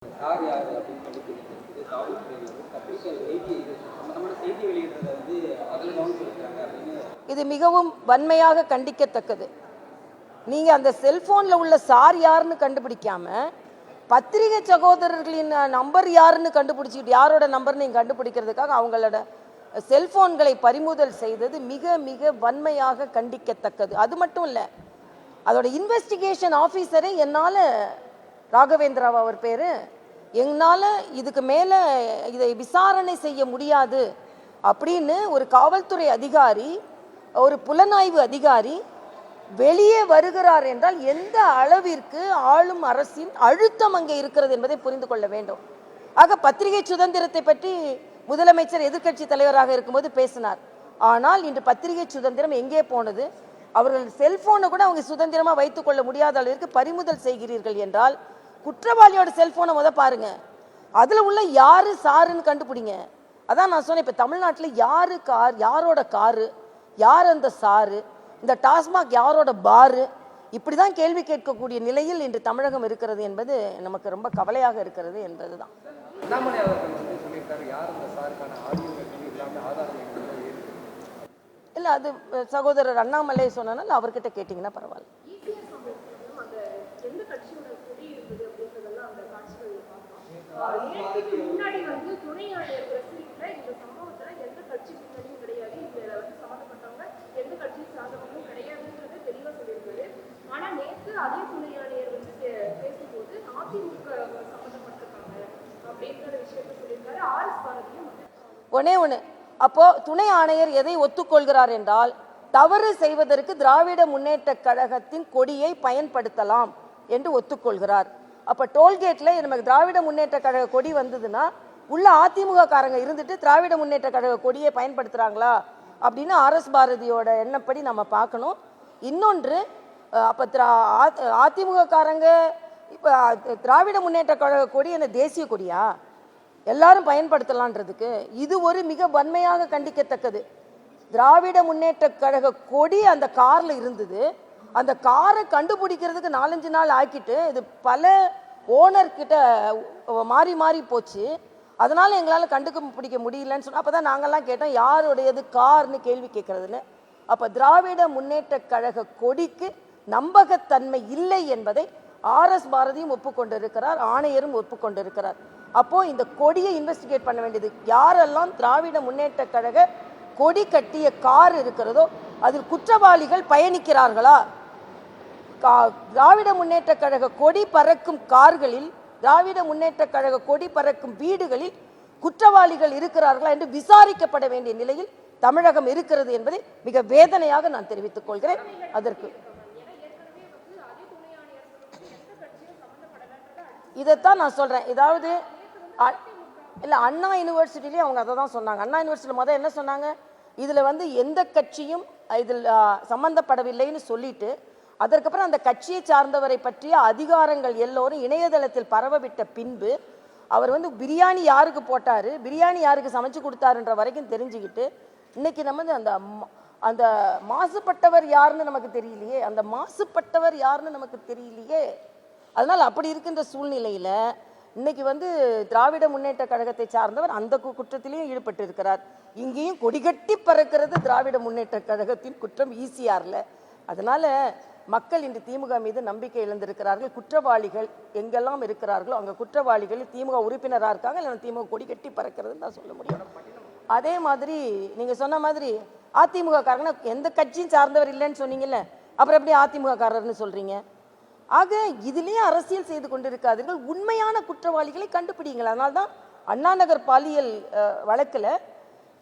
யார் யார் அப்படின்னு கண்டுபிடிக்கிறது காவல்துறையினர் பத்திரிகை செய்தி இது சம்பந்தமான செய்தி வெளியிடுறத வந்து அதில் கவனம் செலுத்துறாங்க அப்படின்னு இது மிகவும் வன்மையாக கண்டிக்கத்தக்கது. நீங்கள் அந்த செல்போனில் உள்ள சார் யாருன்னு கண்டுபிடிக்காம பத்திரிகை சகோதரர்களின் நம்பர் யாருன்னு கண்டுபிடிச்சிக்கிட்டு யாரோட நம்பர் நீங்கள் கண்டுபிடிக்கிறதுக்காக அவங்களோட செல்போன்களை பறிமுதல் செய்தது மிக மிக வன்மையாக கண்டிக்கத்தக்கது. அது மட்டும் இல்லை, அதோட இன்வெஸ்டிகேஷன் ஆஃபீஸரை என்னால் ராகவேந்திராவா அவர் பேர், என்னால் இதுக்கு மேலே இதை விசாரணை செய்ய முடியாது அப்படின்னு ஒரு காவல்துறை அதிகாரி, ஒரு புலனாய்வு அதிகாரி வெளியே வருகிறார் என்றால் எந்த அளவிற்கு ஆளும் அரசின் அழுத்தம் அங்கே இருக்கிறது என்பதை புரிந்து கொள்ள வேண்டும். ஆக பத்திரிகை சுதந்திரத்தை பற்றி முதலமைச்சர் எதிர்க்கட்சி தலைவராக இருக்கும்போது பேசினார். ஆனால் இன்று பத்திரிகை சுதந்திரம் எங்கே போனது? அவர்கள் செல்போனை கூட அவங்க சுதந்திரமாக வைத்துக் கொள்ள முடியாத அளவிற்கு பறிமுதல் செய்கிறீர்கள் என்றால் குற்றவாளியோட செல்போனை பாருங்க, அதில் உள்ள யாரு சாருன்னு கண்டுபிடிங்க. அதான் நான் சொன்னேன், இப்போ தமிழ்நாட்டில் யாரு கார், யாரோட காரு, யார் அந்த சாரு, இந்த டாஸ்மாக் யாரோட பாரு, இப்படி தான் கேள்வி கேட்கக்கூடிய நிலையில் இன்று தமிழகம் இருக்கிறது என்பது நமக்கு ரொம்ப கவலையாக இருக்கிறது என்பது தான். அண்ணாமலை அவர்கள் வந்து சொல்லியிருக்காரு, யார் அந்த சாருக்கான ஆடியோ இல்லாமல் ஆதாரம் இல்லை, அது சகோதரர் அண்ணாமலை சொன்னனால அவர்கிட்ட கேட்டிங்கன்னா பரவாயில்ல. முன்னாடி வந்து துணை ஆணையர் பிரசிடென்ட்ல இந்த சம்பவத்துல எந்த கட்சி பின்னணியும் கிடையாது, இதுல வந்து சம்பந்தப்பட்டவங்க எந்த கட்சியும் சாதகமும் கிடையாதுன்றத தெளிவா சொல்லியிருக்காரு. ஆனா நேற்று அதே துணை ஆணையர் வந்து பேசும்போது அதிமுக சம்பந்தப்பட்டிருக்காங்க அப்படின்ற விஷயத்த சொல்லியிருக்காரு. ஆர்எஸ் பாரதியும் ஒண்ணு அப்போ துணை ஆணையர் எதை ஒத்துக்கொள்கிறார் என்றால், தவறு செய்வதற்கு திராவிட முன்னேற்ற கழகத்தின் கொடியை பயன்படுத்தலாம் என்று ஒத்துக்கொள்கிறார். அப்போ டோல்கேட்ல நமக்கு திராவிட முன்னேற்ற கழக கொடி வந்ததுன்னா உள்ள அதிமுக காரங்க இருந்துட்டு திராவிட முன்னேற்ற கழக கொடியை பயன்படுத்துறாங்களா அப்படின்னு ஆர்எஸ் பாரதியோட எண்ணப்படி நம்ம பார்க்கணும். இன்னொன்று, அப்போ அதிமுக காரங்க இப்போ திராவிட முன்னேற்ற கழக கொடி என்ன தேசிய கொடியா எல்லாரும் பயன்படுத்தலான்றதுக்கு இது ஒரு மிக வன்மையாக கண்டிக்கத்தக்கது. திராவிட முன்னேற்ற கழக கொடி அந்த கார்ல இருந்தது, அந்த காரை கண்டுபிடிக்கிறதுக்கு 4-5 நாள் ஆக்கிட்டு இது பல ஓனர்கிட்ட மாறி மாறி போச்சு. அதனால எங்களால் கண்டுபிடிக்க முடியலன்னு சொன்னால் அப்போ தான் நாங்கள்லாம் கேட்டோம் யாருடையது கார்னு கேள்வி கேட்கறதுன்னு. அப்போ திராவிட முன்னேற்ற கழக கொடிக்கு நம்பகத்தன்மை இல்லை என்பதை ஆர்எஸ் பாரதியும் ஒப்புக்கொண்டிருக்கிறார், ஆணையரும் ஒப்புக்கொண்டிருக்கிறார். அப்போ இந்த கொடியை இன்வெஸ்டிகேட் பண்ண வேண்டியது யாரெல்லாம் திராவிட முன்னேற்ற கழக கொடி கட்டிய கார் இருக்கிறதோ அதில் குற்றவாளிகள் பயணிக்கிறார்களா, திராவிட முன்னேற்ற கழக கொடி பறக்கும் கார்களில், திராவிட முன்னேற்ற கழக கொடி பறக்கும் வீடுகளில் குற்றவாளிகள் இருக்கிறார்களா என்று விசாரிக்கப்பட வேண்டிய நிலையில் தமிழகம் இருக்கிறது என்பதை மிக வேதனையாக நான் தெரிவித்துக் கொள்கிறேன். அதற்கு இதைத்தான் நான் சொல்றேன். ஏதாவது இல்லை, அண்ணா யூனிவர்சிட்டிலேயே அவங்க அதை தான் சொன்னாங்க. அண்ணா யூனிவர்சிட்டியில் முதல் என்ன சொன்னாங்க, இதில் வந்து எந்த கட்சியும் இதில் சம்பந்தப்படவில்லைன்னு சொல்லிட்டு அதற்கப்புறம் அந்த கட்சியை சார்ந்தவரை பற்றிய அதிகாரங்கள் எல்லோரும் இணையதளத்தில் பரவவிட்ட பின்பு அவர் வந்து பிரியாணி யாருக்கு போட்டார், பிரியாணி யாருக்கு சமைச்சு கொடுத்தாருன்ற வரைக்கும் தெரிஞ்சுக்கிட்டு இன்னைக்கு நம்ம அந்த அந்த மாசுபட்டவர் யாருன்னு நமக்கு தெரியலையே, அந்த மாசுபட்டவர் யாருன்னு நமக்கு தெரியலையே. அதனால் அப்படி இருக்கின்ற சூழ்நிலையில் இன்னைக்கு வந்து திராவிட முன்னேற்ற கழகத்தை சார்ந்தவர் அந்த குற்றத்திலையும் ஈடுபட்டு இருக்கிறார். இங்கேயும் கொடிகட்டி பறக்கிறது திராவிட முன்னேற்ற கழகத்தின் குற்றம் ஈசிஆர்ல. அதனால மக்கள் இன்று திமுக மீது நம்பிக்கை இழந்திருக்கிறார்கள். குற்றவாளிகள் எங்கெல்லாம் இருக்கிறார்களோ அங்கே குற்றவாளிகள் திமுக உறுப்பினராக இருக்காங்க, இல்லை திமுக கொடி கட்டி பறக்கிறதுன்னு தான் சொல்ல முடியும். அதே மாதிரி நீங்க சொன்ன மாதிரி அதிமுக காரங்கன்னா எந்த கட்சியும் சார்ந்தவர் இல்லைன்னு சொன்னீங்கல்ல, அப்புறம் எப்படி அதிமுக காரர்னு சொல்றீங்க? ஆக இதிலேயே அரசியல் செய்து கொண்டிருக்காதீர்கள், உண்மையான குற்றவாளிகளை கண்டுபிடிங்கள். அதனால்தான் அண்ணா நகர் பாலியல் வழக்கில்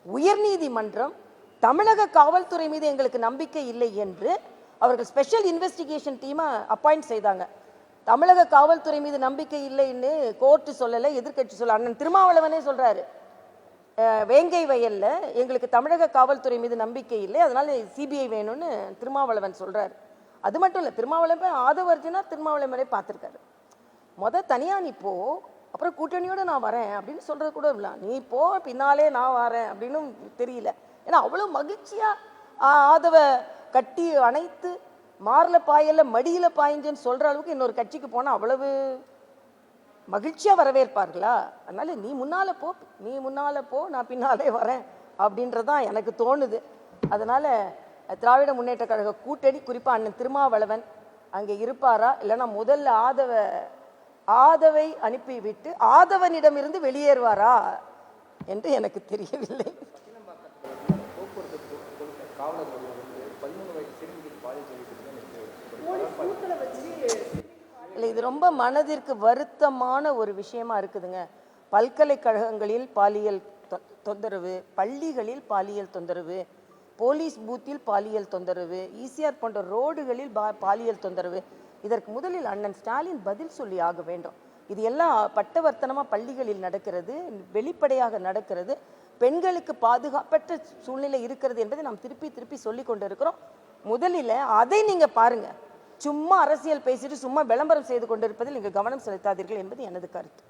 உயர்நீதிமன்றம் தமிழக காவல்துறை மீது எங்களுக்கு நம்பிக்கை இல்லை என்று அவர்கள் ஸ்பெஷல் இன்வெஸ்டிகேஷன் டீமை அப்பாயிண்ட் செய்தாங்க. தமிழக காவல்துறை மீது நம்பிக்கை இல்லைன்னு கோர்ட்டு சொல்லலை, எதிர்கட்சி சொல்ல. அண்ணன் திருமாவளவனே சொல்றாரு, வேங்கை வயல்ல எங்களுக்கு தமிழக காவல்துறை மீது நம்பிக்கை இல்லை, அதனால சிபிஐ வேணும்னு திருமாவளவன் சொல்றாரு. அது மட்டும் இல்லை, திருமாவளவன் ஆதவர்ஜுனா திருமாவளவனை பார்த்துருக்காரு. தனியாக நீ போ, அப்புறம் கூட்டணியோடு நான் வரேன் அப்படின்னு சொல்கிறது கூட இல்லை. நீ போ, பின்னாலே நான் வரேன் அப்படின்னு தெரியல. ஏன்னா அவ்வளோ மகிழ்ச்சியாக ஆதவ கட்டி அணைத்து மாரில் பாயல மடியில் பாய்ஞ்சுன்னு சொல்கிற அளவுக்கு இன்னொரு கட்சிக்கு போனால் அவ்வளவு மகிழ்ச்சியாக வரவேற்பார்களா? அதனால நீ முன்னால போ, நான் பின்னாலே வரேன் அப்படின்றதான் எனக்கு தோணுது. அதனால திராவிட முன்னேற்ற கழக கூட்டணி, குறிப்பாக அண்ணன் திருமாவளவன் அங்கே இருப்பாரா, இல்லைன்னா முதல்ல ஆதவை அனுப்பிவிட்டு ஆதவனிடமிருந்து வெளியேறுவாரா என்று எனக்கு தெரியவில்லை. இல்லை, இது ரொம்ப மனதிற்கு வருத்தமான ஒரு விஷயமா இருக்குதுங்க. பல்கலைக்கழகங்களில் பாலியல் தொந்தரவு, பள்ளிகளில் பாலியல் தொந்தரவு, போலீஸ் பூத்தில் பாலியல் தொந்தரவு, ஈசிஆர் போன்ற ரோடுகளில் பாலியல் தொந்தரவு. இதற்கு முதலில் அண்ணன் ஸ்டாலின் பதில் சொல்லி ஆக வேண்டும். இது எல்லாம் பட்டவர்த்தனமாக பள்ளிகளில் நடக்கிறது, வெளிப்படையாக நடக்கிறது. பெண்களுக்கு பாதுகாப்பற்ற சூழ்நிலை இருக்கிறது என்பதை நாம் திருப்பி சொல்லி கொண்டு இருக்கிறோம். முதலில் அதை நீங்கள் பாருங்க. சும்மா அரசியல் பேசிட்டு சும்மா விளம்பரம் செய்து கொண்டிருப்பதில் நீங்கள் கவனம் செலுத்தாதீர்கள் என்பது எனது கருத்து.